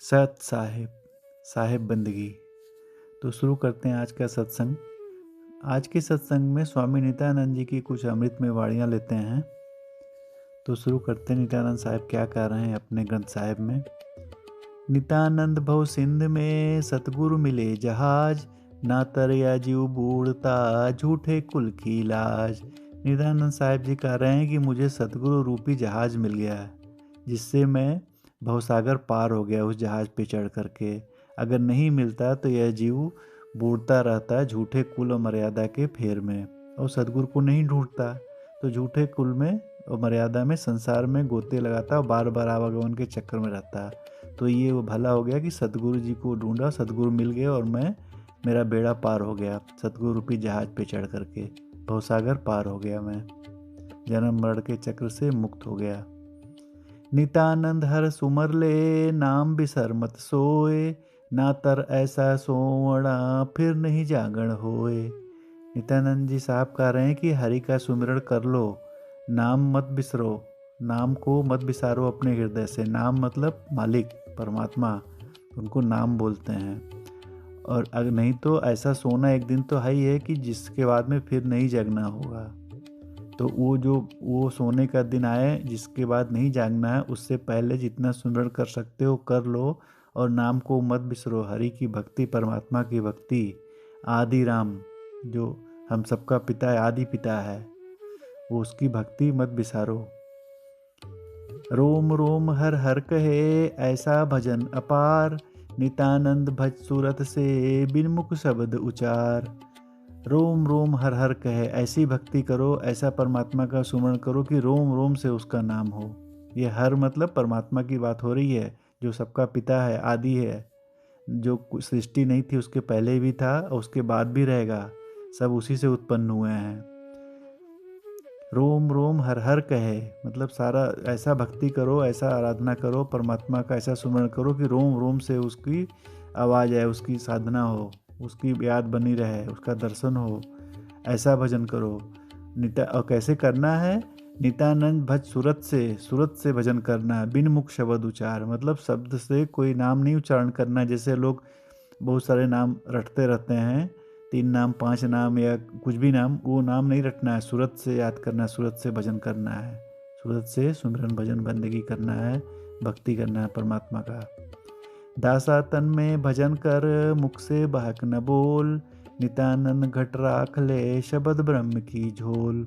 सत साहिब साहिब बंदगी। तो शुरू करते हैं आज का सत्संग। आज के सत्संग में स्वामी नित्यानंद जी की कुछ अमृतमय वाणियाँ लेते हैं। तो शुरू करते हैं नित्यानंद साहिब क्या कह रहे हैं अपने ग्रंथ साहिब में। नित्यानंद भव सिंध में सतगुरु मिले जहाज, ना तरया जीव बूढ़ता झूठे कुल की लाज। नित्यानंद साहिब जी कह रहे हैं कि मुझे सतगुरु रूपी जहाज मिल गया है, जिससे मैं भवसागर पार हो गया उस जहाज पे चढ़ करके। अगर नहीं मिलता तो यह जीव बूढ़ता रहता झूठे कुल और मर्यादा के फेर में, और सतगुरु को नहीं ढूंढता तो झूठे कुल में और मर्यादा में संसार में गोते लगाता और बार बार आवागमन के चक्कर में रहता। तो ये वो भला हो गया कि सतगुरु जी को ढूंढा, सतगुरु मिल गए और मेरा बेड़ा पार हो गया। सतगुरु रूपी जहाज पे चढ़ करके भवसागर पार हो गया, मैं जन्म मरण के चक्र से मुक्त हो गया। नित्यानंद हर सुमर ले नाम बिसर मत सोए, ना तर ऐसा सोवड़ा फिर नहीं जागण होए। नित्यानंद जी साहब कह रहे हैं कि हरि का सुमिरण कर लो, नाम मत बिसरो, नाम को मत बिसारो अपने हृदय से। नाम मतलब मालिक परमात्मा, उनको नाम बोलते हैं। और अगर नहीं तो ऐसा सोना एक दिन तो है ही है कि जिसके बाद में फिर नहीं जगना होगा। तो वो सोने का दिन आए जिसके बाद नहीं जागना है, उससे पहले जितना सुमिरन कर सकते हो कर लो, और नाम को मत बिसरो। हरि की भक्ति, परमात्मा की भक्ति, आदि राम जो हम सबका पिता है, आदि पिता है, वो उसकी भक्ति मत बिसारो। रोम रोम हर हर कहे ऐसा भजन अपार, नित्यानंद भज सूरत से बिन मुख शब्द उचार। रोम रोम हर हर कहे, ऐसी भक्ति करो, ऐसा परमात्मा का सुमरण करो कि रोम रोम से उसका नाम हो। ये हर मतलब परमात्मा की बात हो रही है, जो सबका पिता है, आदि है, जो सृष्टि नहीं थी उसके पहले भी था और उसके बाद भी रहेगा, सब उसी से उत्पन्न हुए हैं। रोम रोम हर हर कहे मतलब सारा ऐसा भक्ति करो, ऐसा आराधना करो, परमात्मा का ऐसा सुमरण करो कि रोम रोम से उसकी आवाज़ आए, उसकी साधना हो, उसकी याद बनी रहे, उसका दर्शन हो। ऐसा भजन करो। और कैसे करना है? नित्यानंद भज सूरत से भजन करना है, बिन मुख शब्द उच्चार, मतलब शब्द से कोई नाम नहीं उच्चारण करना। जैसे लोग बहुत सारे नाम रटते रहते हैं, 3 नाम 5 नाम या कुछ भी नाम, वो नाम नहीं रटना है, सूरत से याद करना है, सूरत से भजन करना है, सूरत से सुमिरन भजन बंदगी करना है, भक्ति करना है परमात्मा का। दासा तन में भजन कर मुख से बहक न बोल, नित्यानंद घट राख ले शब्द ब्रह्म की झोल।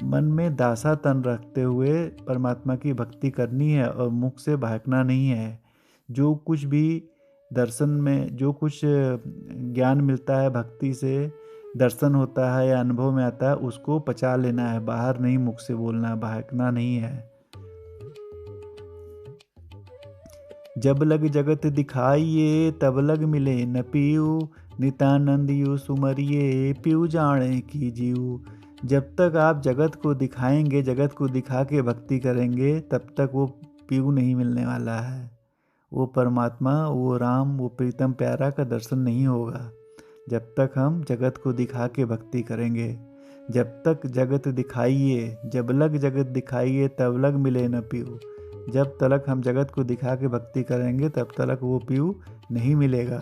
मन में दासा तन रखते हुए परमात्मा की भक्ति करनी है और मुख से बहकना नहीं है। जो कुछ भी दर्शन में, जो कुछ ज्ञान मिलता है भक्ति से, दर्शन होता है या अनुभव में आता है, उसको पचा लेना है, बाहर नहीं मुख से बोलना, बहकना नहीं है। जब लग जगत दिखाइए तब लग मिले न पीऊ, नित्यानंद यू सुमरिए पीऊ जाने की जीव। जब तक आप जगत को दिखाएंगे, जगत को दिखा के भक्ति करेंगे, तब तक वो पीऊ नहीं मिलने वाला है। वो परमात्मा, वो राम, वो प्रीतम प्यारा का दर्शन नहीं होगा जब तक हम जगत को दिखा के भक्ति करेंगे। जब तक जगत दिखाइए, जब लग जगत दिखाइए तब लग मिले न पीऊ। जब तलक हम जगत को दिखा के भक्ति करेंगे तब तलक वो पीऊ नहीं मिलेगा।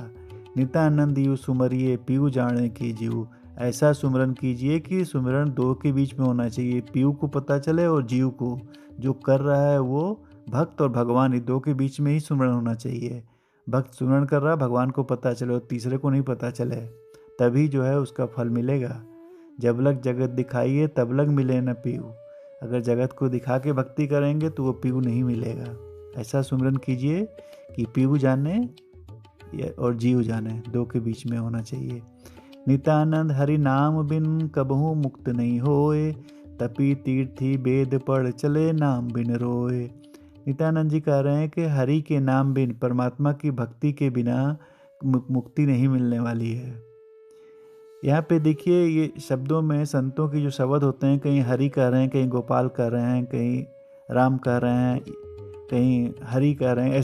नित्यानंद यू सुमरिए पीऊ जाने की जीव। ऐसा सुमरन कीजिए कि सुमरन दो के बीच में होना चाहिए, पीऊ को पता चले और जीव को, जो कर रहा है वो भक्त और भगवान, ये दो के बीच में ही सुमरन होना चाहिए। भक्त सुमरन कर रहा है, भगवान को पता चले और तीसरे को नहीं पता चले, तभी जो है उसका फल मिलेगा। जब लग जगत दिखाइए तब लग मिले न पीऊ। अगर जगत को दिखा के भक्ति करेंगे तो वो पीऊ नहीं मिलेगा। ऐसा सुमरन कीजिए कि पीऊ जाने और जीव जाने, दो के बीच में होना चाहिए। नित्यानंद हरि नाम बिन कबहू मुक्त नहीं होए, तपी तीर्थी वेद पढ़ चले नाम बिन रोए। नित्यानंद जी कह रहे हैं कि हरि के नाम बिन, परमात्मा की भक्ति के बिना मुक्ति नहीं मिलने वाली है। यहाँ पे देखिए ये शब्दों में संतों के जो शब्द होते हैं, कहीं हरि कह रहे हैं, कहीं गोपाल कह रहे हैं, कहीं राम कह रहे हैं, कहीं हरि कह रहे हैं,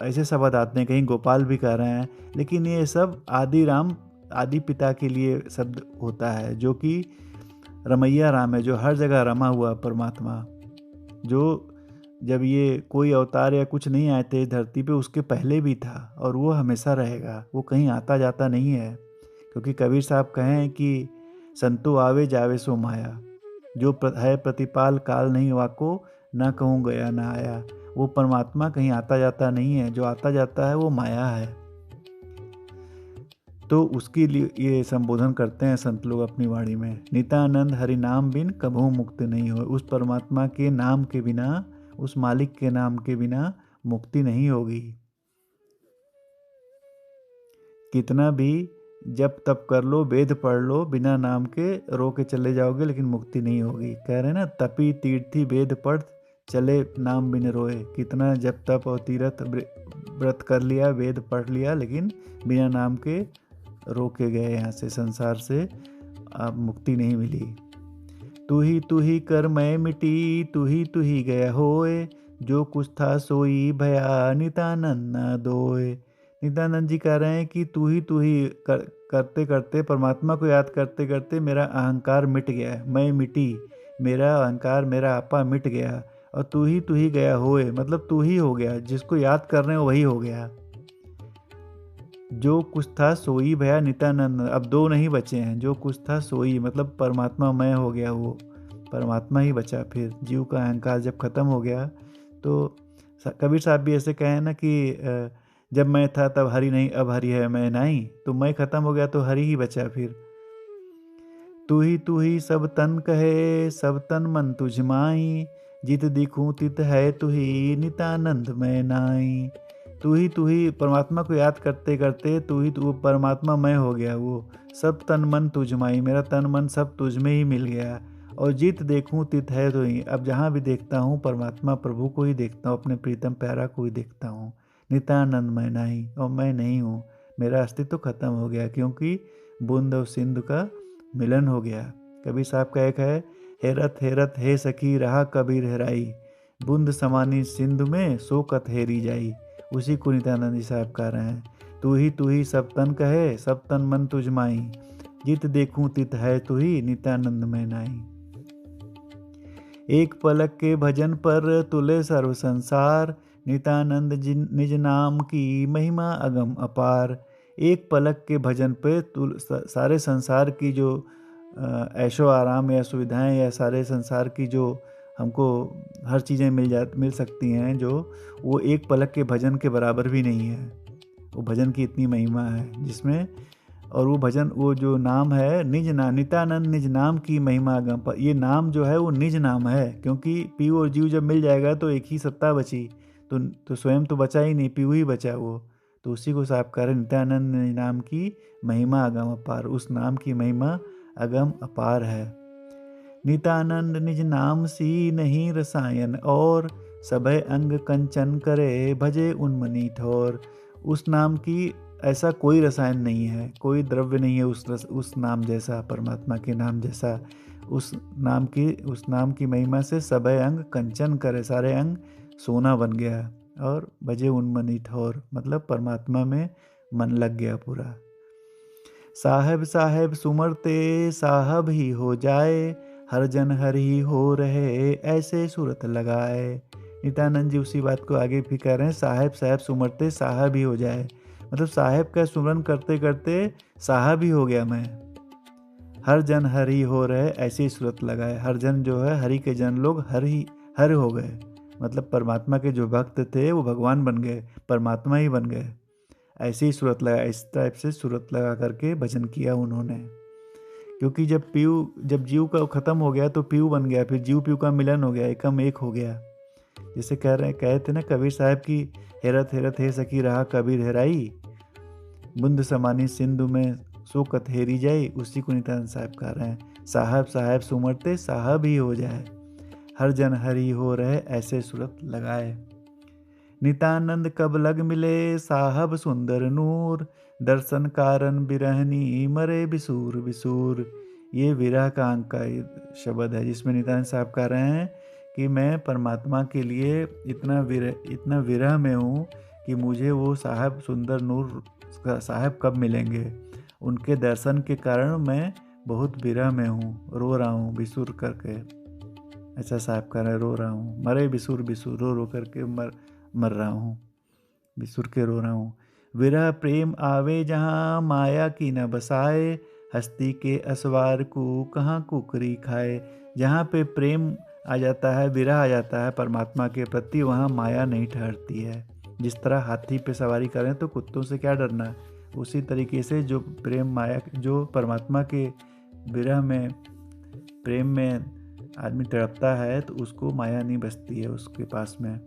ऐसे शब्द आते हैं, कहीं गोपाल भी कह रहे हैं। लेकिन ये सब आदि राम, आदि पिता के लिए शब्द होता है, जो कि रमैया राम है, जो हर जगह रमा हुआ परमात्मा, जो जब ये कोई अवतार या कुछ नहीं आए थे धरती पे, उसके पहले भी था और वो हमेशा रहेगा, वो कहीं आता जाता नहीं है। क्योंकि कबीर साहब कहें कि संतो आवे जावे सो माया, जो है प्रतिपाल काल नहीं वाको, ना कहूँ गया ना आया। वो परमात्मा कहीं आता जाता नहीं है, जो आता जाता है वो माया है। तो उसके लिए ये संबोधन करते हैं संत लोग अपनी वाणी में, नित्यानंद हरि नाम बिन कभू मुक्त नहीं हो। उस परमात्मा के नाम के बिना, उस मालिक के नाम के बिना मुक्ति नहीं होगी। कितना भी जब तप कर लो, वेद पढ़ लो, बिना नाम के रो के चले जाओगे लेकिन मुक्ति नहीं होगी। कह रहे ना, तपी तीर्थी वेद पढ़ चले नाम बिन रोए। कितना जब तप और तीर्थ व्रत कर लिया, वेद पढ़ लिया, लेकिन बिना नाम के रो के गए यहाँ से, संसार से अब मुक्ति नहीं मिली। तू ही कर मैं मिटी, तू ही गया होए, जो कुछ था सोई भया नित्यानंद न दोए। नित्यानंद जी कह रहे हैं कि तू ही करते करते, परमात्मा को याद करते करते मेरा अहंकार मिट गया, मैं मिटी, मेरा अहंकार, मेरा आपा मिट गया। और तू ही गया होए, मतलब तू ही हो गया, जिसको याद कर रहे हो वही हो गया। जो कुछ था सोई भया नित्यानंद, अब दो नहीं बचे हैं। जो कुछ था सोई मतलब परमात्मा मैं हो गया, वो परमात्मा ही बचा। फिर जीव का अहंकार जब खत्म हो गया तो कबीर साहब भी ऐसे कहे ना कि जब मैं था तब हरि नहीं, अब हरि है मैं नहीं। तो मैं खत्म हो गया तो हरि ही बचा। फिर तू ही सब तन कहे, सब तन मन तुझ माई, जित दिखूं तित है तू ही नित्यानंद मैं नाई। तू ही परमात्मा को याद करते करते तू परमात्मा मैं हो गया। वो सब तन मन तुझ माई, मेरा तन मन सब तुझ में ही मिल गया। और जित देखूं तित है तो ही, अब जहाँ भी देखता हूँ परमात्मा प्रभु को ही देखता हूँ, अपने प्रीतम प्यारा को ही देखता हूँ। नित्यानंद मैं नहीं, और मैं नहीं हूँ, मेरा अस्तित्व खत्म हो गया, क्योंकि बूंद और सिंधु का मिलन हो गया। कबीर साहब का एक है, हेरत हेरत हे सखी रहा कबीर हेराई, बूंद समानी सिंधु में सोकत हेरी जाई। उसी को नित्यानंद जी साहब कह रहे हैं, तू ही सब तन कहे, सब तन मन तुझ माई, जित देखूं तित है तू ही नित्यानंद में नाई। एक पलक के भजन पर तुले सर्व संसार, नित्यानंद निज नाम की महिमा अगम अपार। एक पलक के भजन पे सारे संसार की जो ऐशो आराम या सुविधाएं या सारे संसार की जो हमको हर चीज़ें मिल सकती हैं, जो वो एक पलक के भजन के बराबर भी नहीं है। वो भजन की इतनी महिमा है जिसमें, और वो भजन, वो जो नाम है निज नाम, नित्यानंद निज नाम की महिमा गम पर, ये नाम जो है वो निज नाम है। क्योंकि पीयू और जीव जब मिल जाएगा तो एक ही सत्ता बची, तो स्वयं तो बचा ही नहीं, पीयू ही बचा वो। तो उसी को साफ करें, नित्यानंद निज नाम की महिमा अगम अपार, उस नाम की महिमा अगम अपार है। नित्यानंद निज नाम सी नहीं रसायन और, सभय अंग कंचन करे भजे उन्मनी ठोर। उस नाम की ऐसा कोई रसायन नहीं है, कोई द्रव्य नहीं है उस नाम जैसा, परमात्मा के नाम जैसा। उस नाम की महिमा से सभय अंग कंचन करे, सारे अंग सोना बन गया। और भजे उन्मनी ठोर मतलब परमात्मा में मन लग गया पूरा। साहेब साहेब सुमरते साहब ही हो जाए, हर जन हर ही हो रहे ऐसे सूरत लगाए। नित्यानंद जी उसी बात को आगे भी कह रहे हैं, साहेब साहेब सुमरते साहब ही हो जाए, मतलब साहेब का सुमरन करते करते साहब ही हो गया मैं। हर जन हर ही हो रहे ऐसे ही सूरत लगाए, हर जन जो है हरि के जन लोग हर हो गए, मतलब परमात्मा के जो भक्त थे वो भगवान बन गए, परमात्मा ही बन गए। ऐसे ही सूरत लगा, इस टाइप से सूरत लगा करके भजन किया उन्होंने। क्योंकि जब जीव का ख़त्म हो गया तो पीयू बन गया, फिर जीव पीयू का मिलन हो गया, एकम एक हो गया। जैसे कहे थे ना कबीर साहब की, हेरत हेरत हे सखी रहा कबीर हेराई, बुंद समानी सिंधु में सोकत हेरी जाई। उसी को नित्यानंद साहब कह रहे हैं, साहब साहब सुमरते साहब ही हो जाए, हर जन हरि हो रहे ऐसे सूरत लगाए। नित्यानंद कब लग मिले साहब सुंदर नूर, दर्शन कारण बिरहनी मरे बिसूर बिसूर। ये विरह का अंक का शब्द है, जिसमें नित्यानंद साहब कह रहे हैं कि मैं परमात्मा के लिए इतना विरह में हूँ कि मुझे वो साहब सुंदर नूर साहब कब मिलेंगे। उनके दर्शन के कारण मैं बहुत विरह में हूँ, रो रहा हूँ बिसूर करके। ऐसा साहब कह रहे हैं, रो रहा हूँ, मरे बिसुर बिसुर, रो रो करके मर रहा हूँ, बिसुर के रो रहा हूँ। विरह प्रेम आवे जहाँ माया की न बसाए, हस्ती के असवार को कहाँ कुकरी खाए। जहाँ पे प्रेम आ जाता है, विरह आ जाता है परमात्मा के प्रति, वहाँ माया नहीं ठहरती है। जिस तरह हाथी पे सवारी करें तो कुत्तों से क्या डरना, उसी तरीके से जो प्रेम माया, जो परमात्मा के विरह में, प्रेम में आदमी तड़पता है तो उसको माया नहीं बसती है उसके पास में।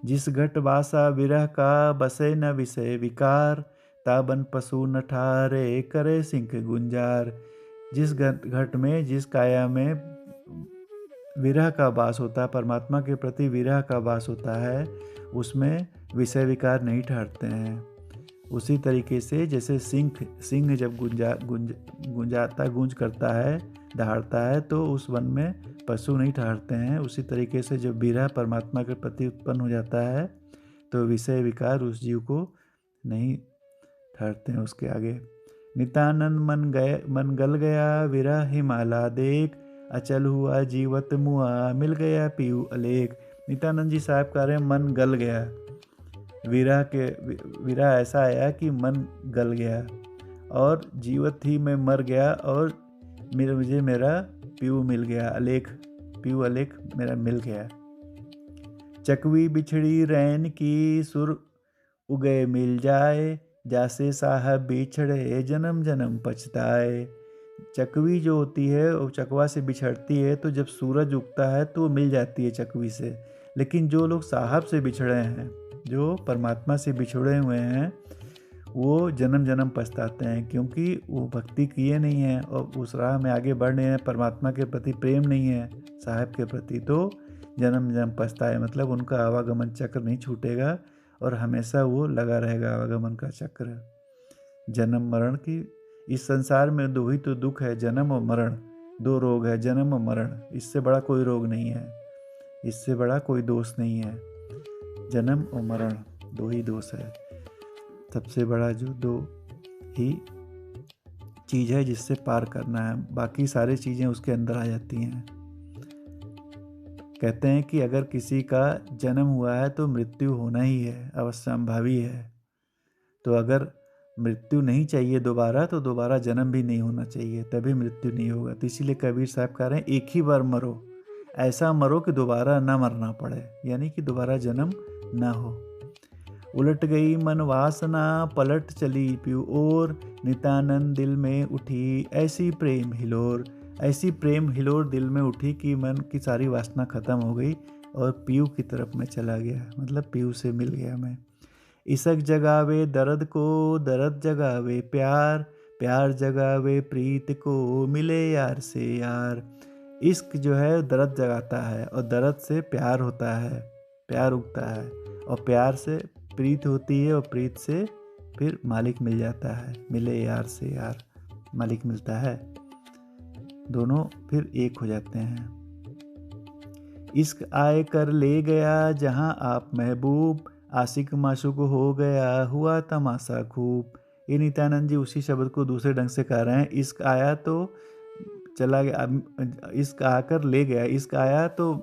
जिस घट वासा विरह का, बसे न विषय विकार, ताबन पशु न ठारे करे सिंह गुंजार। जिस घट में, जिस काया में विरह का वास होता है, परमात्मा के प्रति विरह का वास होता है, उसमें विषय विकार नहीं ठहरते हैं। उसी तरीके से जैसे सिंह जब गूंज करता है, दहाड़ता है, तो उस वन में पशु नहीं ठहरते हैं। उसी तरीके से जब विरह परमात्मा के प्रति उत्पन्न हो जाता है तो विषय विकार उस जीव को नहीं ठहरते हैं उसके आगे। नित्यानंद मन गल गया, विरह हिमाला देख, अचल हुआ जीवत मुआ, मिल गया पीऊ अलेख। नित्यानंद जी साहब कह रहे हैं मन गल गया, विरह ऐसा आया कि मन गल गया और जीवत ही में मर गया, और मुझे मेरा पीऊ मिल गया, अलेख, पीऊ अलेख मेरा मिल गया। चकवी बिछड़ी रैन की, सुर उगए मिल जाए, जासे साहब बिछड़े जन्म जन्म पछताए। चकवी जो होती है वो चकवा से बिछड़ती है, तो जब सूरज उगता है तो वो मिल जाती है चकवी से। लेकिन जो लोग साहब से बिछड़े हैं, जो परमात्मा से बिछड़े हुए हैं, वो जन्म जन्म पछताते हैं, क्योंकि वो भक्ति किए नहीं हैं और उस राह में आगे बढ़ रहे हैं, परमात्मा के प्रति प्रेम नहीं है साहब के प्रति, तो जन्म जन्म पछताए। मतलब उनका आवागमन चक्र नहीं छूटेगा और हमेशा वो लगा रहेगा आवागमन का चक्र। जन्म मरण की, इस संसार में दो ही तो दुख है, जन्म और मरण। दो रोग है, जन्म और मरण। इससे बड़ा कोई रोग नहीं है, इससे बड़ा कोई दोष नहीं है। जन्म और मरण दो ही दोष है। सबसे बड़ा जो दो ही चीज़ है जिससे पार करना है, बाकी सारी चीज़ें उसके अंदर आ जाती हैं। कहते हैं कि अगर किसी का जन्म हुआ है तो मृत्यु होना ही है, अवश्यंभावी है। तो अगर मृत्यु नहीं चाहिए दोबारा, तो दोबारा जन्म भी नहीं होना चाहिए, तभी मृत्यु नहीं होगा। तो इसीलिए कबीर साहब कह रहे हैं एक ही बार मरो, ऐसा मरो कि दोबारा ना मरना पड़े, यानी कि दोबारा जन्म ना हो। उलट गई मन वासना, पलट चली पीऊ ओर, नित्यानंद दिल में उठी ऐसी प्रेम हिलोर। ऐसी प्रेम हिलोर दिल में उठी कि मन की सारी वासना खत्म हो गई और पीऊ की तरफ मैं चला गया, मतलब पीऊ से मिल गया मैं। इसक जगावे दर्द को, दर्द जगावे प्यार, प्यार जगावे प्रीत को, मिले यार से यार। इश्क जो है दर्द जगाता है और दर्द से प्यार होता है, प्यार उगता है, और प्यार से प्रीत होती है और प्रीत से फिर मालिक मिल जाता है। मिले यार से यार, मालिक मिलता है, दोनों फिर एक हो जाते हैं। इश्क आए कर ले गया जहां आप महबूब, आशिक माशूक हो गया हुआ तमाशा खूब। ये नित्यानंद जी उसी शब्द को दूसरे ढंग से कह रहे हैं। इश्क आया तो चला गया, इश्क आकर ले गया। इश्क आया तो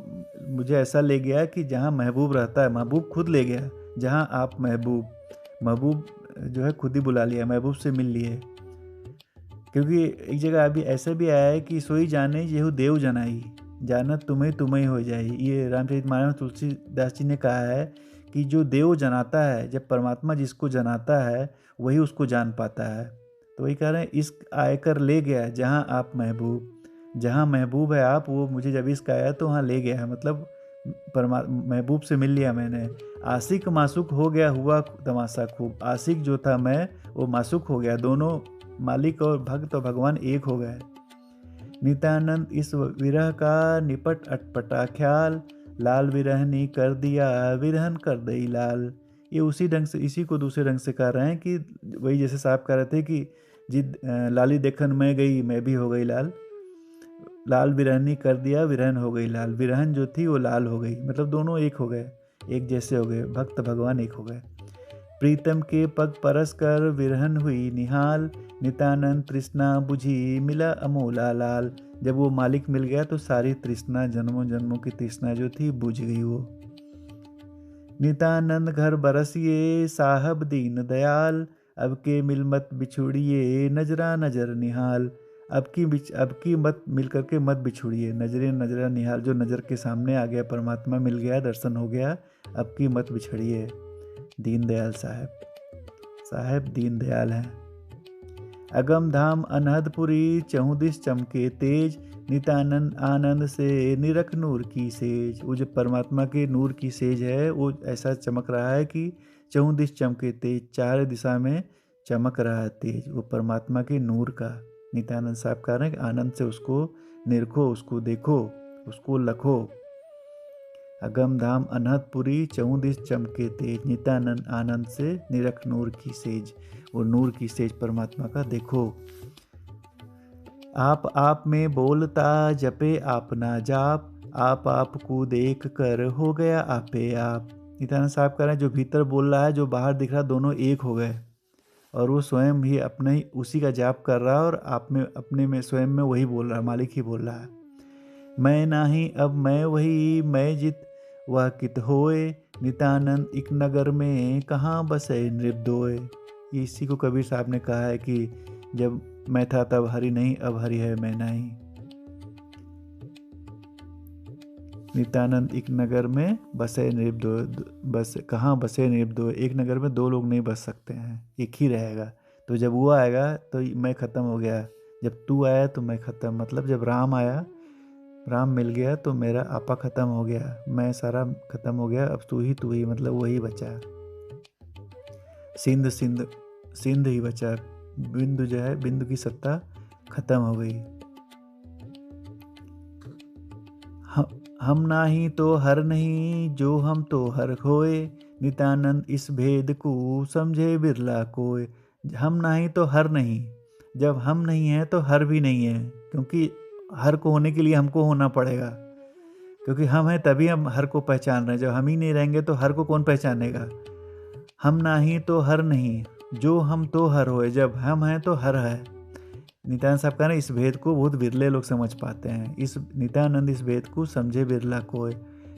मुझे ऐसा ले गया कि जहाँ महबूब रहता है, महबूब खुद ले गया। जहाँ आप महबूब, महबूब जो है खुद ही बुला लिया, महबूब से मिल लिए। क्योंकि एक जगह अभी ऐसा भी आया है कि सोई जाने येहू देव जनाई, जानत तुम्हें तुम्हें हो जाई। ये रामचरितमानस तुलसीदास जी ने कहा है कि जो देव जनाता है, जब परमात्मा जिसको जनाता है वही उसको जान पाता है। तो वही कह रहे हैं इश्क आयकर ले गया जहाँ आप महबूब, जहाँ महबूब है आप, वो मुझे जब इश्क आया तो वहाँ ले गया है, मतलब महबूब से मिल लिया मैंने। आशिक मासूक हो गया हुआ तमाशा खूब। आशिक जो था मैं, वो मासूक हो गया, दोनों मालिक और भक्त और भगवान एक हो गए। नित्यानंद इस विरह का निपट अटपटा ख्याल, लाल विरहनी कर दिया विरहन कर दई लाल। ये उसी ढंग से, इसी को दूसरे ढंग से कह रहे हैं कि वही जैसे साहब कह रहे थे कि जिद लाली देखन मैं गई मैं भी हो गई लाल, लाल विरहनी कर दिया विरहन हो गई लाल। विरहन जो थी वो लाल हो गई, मतलब दोनों एक हो गए, एक जैसे हो गए, भक्त भगवान एक हो गए। प्रीतम के पग परस कर विरहन हुई निहाल, नित्यानंद तृष्णा बुझी मिला अमोला लाल। जब वो मालिक मिल गया तो सारी तृष्णा, जन्मों जन्मों की तृष्णा जो थी बुझ गई। वो नित्यानंद घर बरसिए साहब दीन दयाल, अब के मिल मत बिछुड़िए नजरा नजर निहाल। अब की मत मिल करके मत बिछुड़िए, नजरे नजरा निहाल। जो नज़र के सामने आ गया, परमात्मा मिल गया, दर्शन हो गया, अब की मत बिछड़िए। दीनदयाल साहब, साहब दीनदयाल हैं। अगम धाम अनहदपुरी, चहुदिश चमके तेज, नित्यानंद आनंद से निरख नूर की सेज। वो जो परमात्मा के नूर की सेज है वो ऐसा चमक रहा है कि चहुदिश चमके तेज, चार दिशा में चमक रहा है तेज। वो परमात्मा के नूर का नित्यानंद साहब कह रहे हैं कि आनंद से उसको निरखो, उसको देखो, उसको लखो। अगम धाम अनहदपुरी, चहुदिश चमके तेज, नित्यानंद आनंद से निरख नूर की सेज। वो नूर की सेज परमात्मा का देखो। आप में बोलता जपे आप ना जाप, आप को देख कर हो गया आपे आप। नित्यानंद साहब कह रहे हैं जो भीतर बोल रहा है, जो बाहर दिख रहा है, दोनों एक हो गए। और वो स्वयं भी अपने ही उसी का जाप कर रहा है और आप में अपने में स्वयं में वही बोल रहा है, मालिक ही बोल रहा है। मैं नाही अब मैं वही, मैं जित वह कित होए, नित्यानंद एक नगर में कहाँ बसे नृपदोए। इसी को कबीर साहब ने कहा है कि जब मैं था तब हरि नहीं, अब हरि है मैं नहीं। नित्यानंद एक नगर में बसे नृपदोए, बस कहाँ बसे नृपदोए। एक नगर में दो लोग नहीं बस सकते हैं, एक ही रहेगा। तो जब वो आएगा तो मैं ख़त्म हो गया, जब तू आया तो मैं ख़त्म। मतलब जब राम आया, राम मिल गया तो मेरा आपा ख़त्म हो गया, मैं सारा ख़त्म हो गया, अब तू ही, मतलब वही बचा। सिंध सिंध सिंध ही बचा, बिंदु जो है, बिंदु की सत्ता खत्म हो गई। हम नाही तो हर नहीं, जो हम तो हर होए, नित्यानंद इस भेद को समझे बिरला कोय। हम नहीं तो हर नहीं, जब हम नहीं हैं तो हर भी नहीं है, क्योंकि हर को होने के लिए हमको होना पड़ेगा। क्योंकि हम हैं तभी हम हर को पहचान रहे हैं, जब हम ही नहीं रहेंगे तो हर को कौन पहचानेगा। हम नाही तो हर नहीं, जो हम तो हर होए, जब हम हैं तो हर है। नित्यानंद साहब कह रहे हैं इस भेद को बहुत बिरले लोग समझ पाते हैं। इस नित्यानंद इस भेद को समझे बिरला कोय,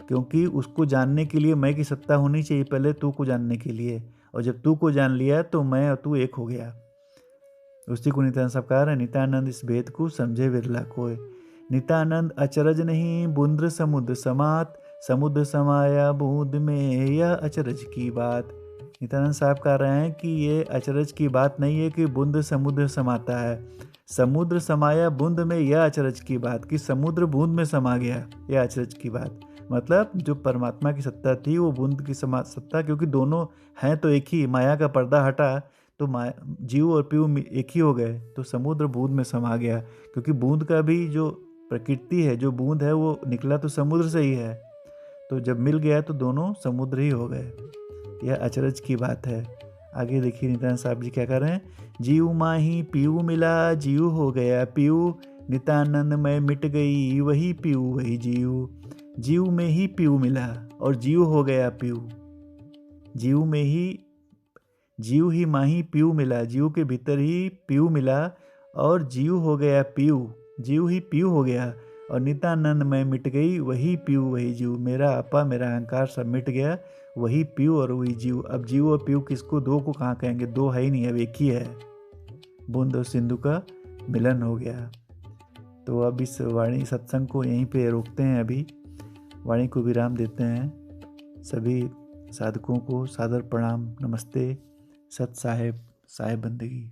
क्योंकि उसको जानने के लिए मैं की सत्ता होनी चाहिए पहले तू को जानने के लिए, और जब तू को जान लिया तो मैं और तू एक हो गया। उसी को नित्यानंद साहब कह रहे हैं नित्यानंद इस भेद को समझे बिरला कोय। नित्यानंद अचरज नहीं बूंद समुद्र समात, समुद्र समाया बूंद में यह अचरज की बात। नित्यानंद साहब कह रहे हैं कि ये अचरज की बात नहीं है कि बूंद समुद्र समाता है, समुद्र समाया बूंद में यह अचरज की बात, कि समुद्र बूंद में समा गया, यह अचरज की बात। मतलब जो परमात्मा की सत्ता थी वो बूंद की सत्ता, क्योंकि दोनों हैं तो एक ही, माया का पर्दा हटा तो जीव और पीव एक ही हो गए, तो समुद्र बूंद में समा गया। क्योंकि बूंद का भी जो प्रकृति है, जो बूंद है वो निकला तो समुद्र से ही है, तो जब मिल गया तो दोनों समुद्र ही हो गए। यह अचरज की बात है। आगे देखिए नित्यानंद साहब जी क्या कर रहे हैं। जीव माही पीऊ मिला, जीव हो गया पीऊ, नित्यानंद में मिट गई वही पीऊ वही जीव। जीव में ही पीऊ मिला और जीव हो गया पीऊ। जीव में ही, जीव ही माही पीऊ मिला, जीव के भीतर ही पीऊ मिला और जीव हो गया पीऊ, जीव ही पीऊ हो गया। और नित्यानंद में मिट गई वही पीऊ वही जीव। मेरा आपा, मेरा अहंकार सब मिट गया, वही पीऊ और वही जीव। अब जीव और पीऊ किसको, दो को कहाँ कहेंगे, दो है ही नहीं, अब एक ही है। बूंद और सिंधु का मिलन हो गया। तो अब इस वाणी सत्संग को यहीं पे रोकते हैं, अभी वाणी को विराम देते हैं। सभी साधकों को सादर प्रणाम, नमस्ते, सत साहेब, साहेब बंदगी।